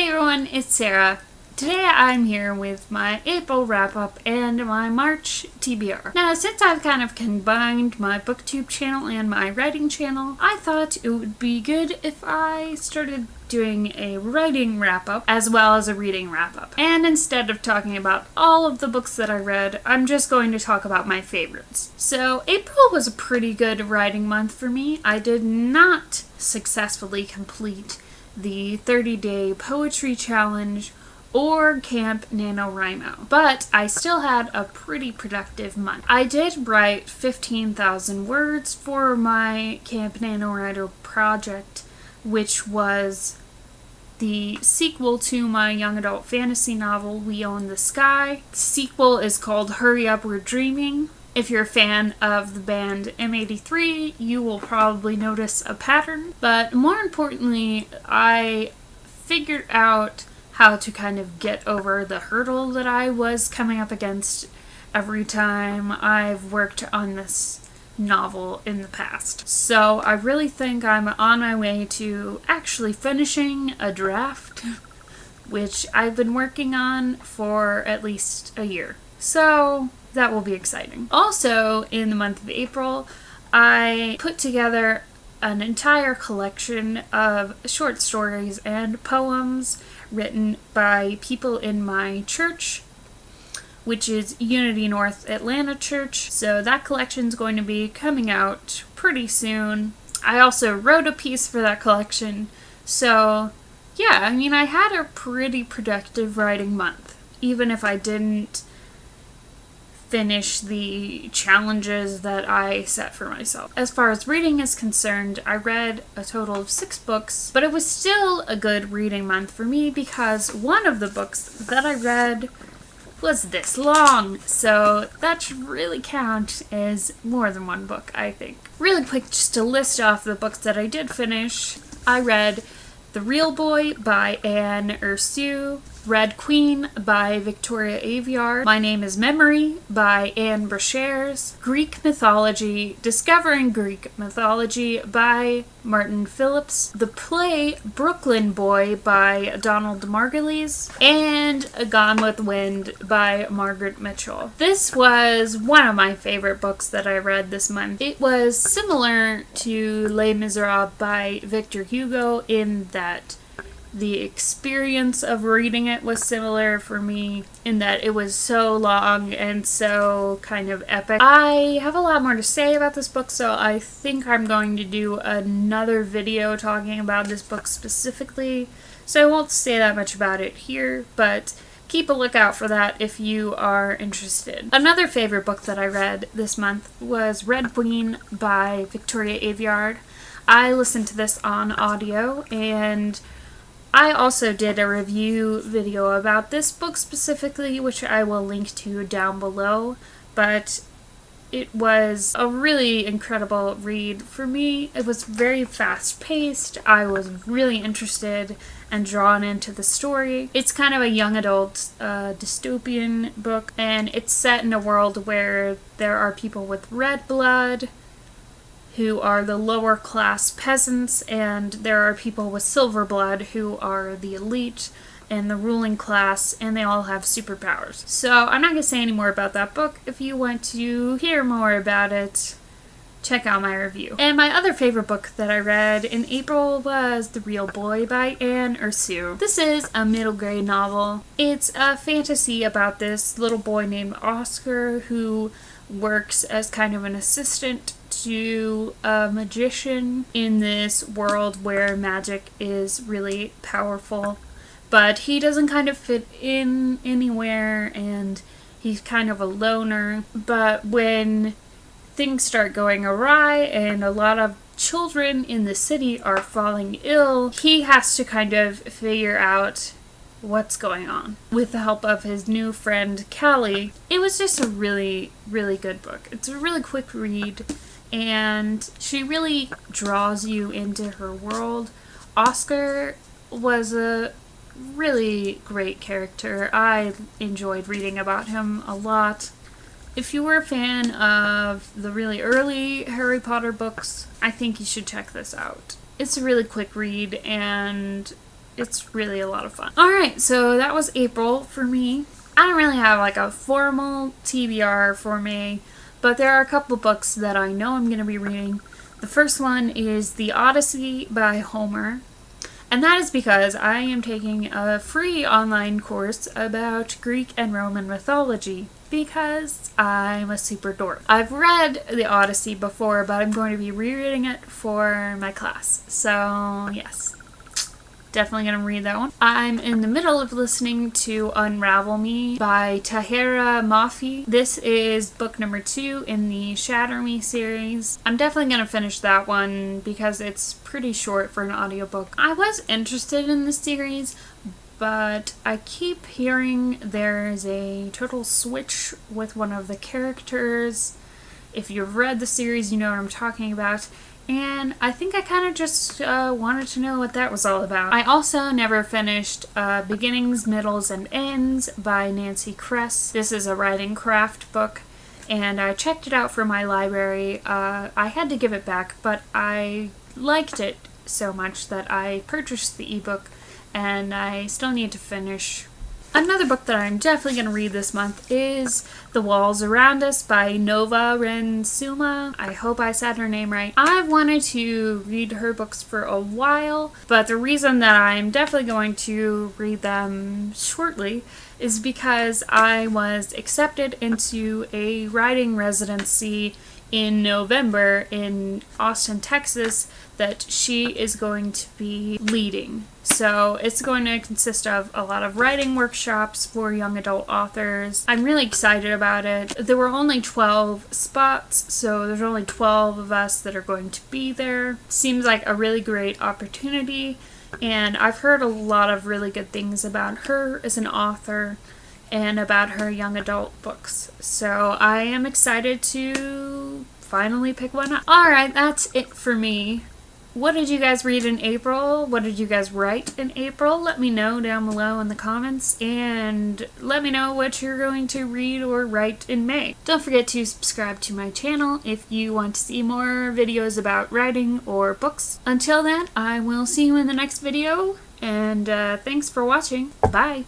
Hey everyone, it's Sarah. Today I'm here with my April wrap-up and my March TBR. Now, since I've kind of combined my booktube channel and my writing channel, I thought it would be good if I started doing a writing wrap-up as well as a reading wrap-up. And instead of talking about all of the books that I read, I'm just going to talk about my favorites. So April was a pretty good writing month for me. I did not successfully complete the 30-day poetry challenge or Camp NaNoWriMo, but I still had a pretty productive month. I did write 15,000 words for my Camp NaNoWriMo project, which was the sequel to my young adult fantasy novel, We Own the Sky. The sequel is called Hurry Up, We're Dreaming. If you're a fan of the band M83, you will probably notice a pattern. But more importantly, I figured out how to kind of get over the hurdle that I was coming up against every time I've worked on this novel in the past. So I really think I'm on my way to actually finishing a draft, which I've been working on for at least a year. So that will be exciting. Also, in the month of April, I put together an entire collection of short stories and poems written by people in my church, which is Unity North Atlanta Church. So that collection is going to be coming out pretty soon. I also wrote a piece for that collection. So yeah, I mean, I had a pretty productive writing month, even if I didn't finish the challenges that I set for myself. As far as reading is concerned, I read a total of 6 books, but it was still a good reading month for me because one of the books that I read was this long, so that should really count as more than one book, I think. Really quick, just to list off the books that I did finish, I read The Real Boy by Ursu, Red Queen by Victoria Aveyard, My Name is Memory by Brashares, Greek Mythology, Discovering Greek Mythology by Martin Phillips, the play Brooklyn Boy by Donald Margulies, and Gone with the Wind by Margaret Mitchell. This was one of my favorite books that I read this month. It was similar to Les Miserables by Victor Hugo in that the experience of reading it was similar for me in that it was so long and so kind of epic. I have a lot more to say about this book, so I think I'm going to do another video talking about this book specifically, so I won't say that much about it here, but keep a lookout for that if you are interested. Another favorite book that I read this month was Red Queen by Victoria Aveyard. I listened to this on audio, and I also did a review video about this book specifically, which I will link to down below, but it was a really incredible read for me. It was very fast-paced. I was really interested and drawn into the story. It's kind of a young adult dystopian book, and it's set in a world where there are people with red blood who are the lower class peasants, and there are people with silver blood who are the elite and the ruling class, and they all have superpowers. So I'm not going to say any more about that book. If you want to hear more about it, check out my review. And my other favorite book that I read in April was The Real Boy by Ursu. This is a middle grade novel. It's a fantasy about this little boy named Oscar who works as kind of an assistant to a magician in this world where magic is really powerful, but he doesn't kind of fit in anywhere, and he's kind of a loner. But when things start going awry and a lot of children in the city are falling ill, he has to kind of figure out what's going on with the help of his new friend Callie. It was just a really, really good book. It's a really quick read, and she really draws you into her world. Oscar was a really great character. I enjoyed reading about him a lot. If you were a fan of the really early Harry Potter books, I think you should check this out. It's a really quick read, and it's really a lot of fun. Alright, so that was April for me. I don't really have like a formal TBR for me, but there are a couple books that I know I'm going to be reading. The first one is The Odyssey by Homer, and that is because I am taking a free online course about Greek and Roman mythology, because I'm a super dork. I've read The Odyssey before, but I'm going to be rereading it for my class, so yes. Definitely gonna read that one. I'm in the middle of listening to Unravel Me by Tahereh Mafi. This is book number 2 in the Shatter Me series. I'm definitely gonna finish that one because it's pretty short for an audiobook. I was interested in the series, but I keep hearing there's a total switch with one of the characters. If you've read the series, you know what I'm talking about. And I think I kind of just wanted to know what that was all about. I also never finished Beginnings, Middles, and Ends by Nancy Kress. This is a writing craft book, and I checked it out for my library. I had to give it back, but I liked it so much that I purchased the ebook, and I still need to finish. Another book that I'm definitely going to read this month is The Walls Around Us by Nova Ren Suma. I hope I said her name right. I've wanted to read her books for a while, but the reason that I'm definitely going to read them shortly is because I was accepted into a writing residency in November in Austin, Texas, that she is going to be leading. So it's going to consist of a lot of writing workshops for young adult authors. I'm really excited about it. There were only 12 spots, so there's only 12 of us that are going to be there. Seems like a really great opportunity, and I've heard a lot of really good things about her as an author and about her young adult books. So I am excited to finally pick one up. Alright, that's it for me. What did you guys read in April? What did you guys write in April? Let me know down below in the comments, and let me know what you're going to read or write in May. Don't forget to subscribe to my channel if you want to see more videos about writing or books. Until then, I will see you in the next video, and thanks for watching. Bye!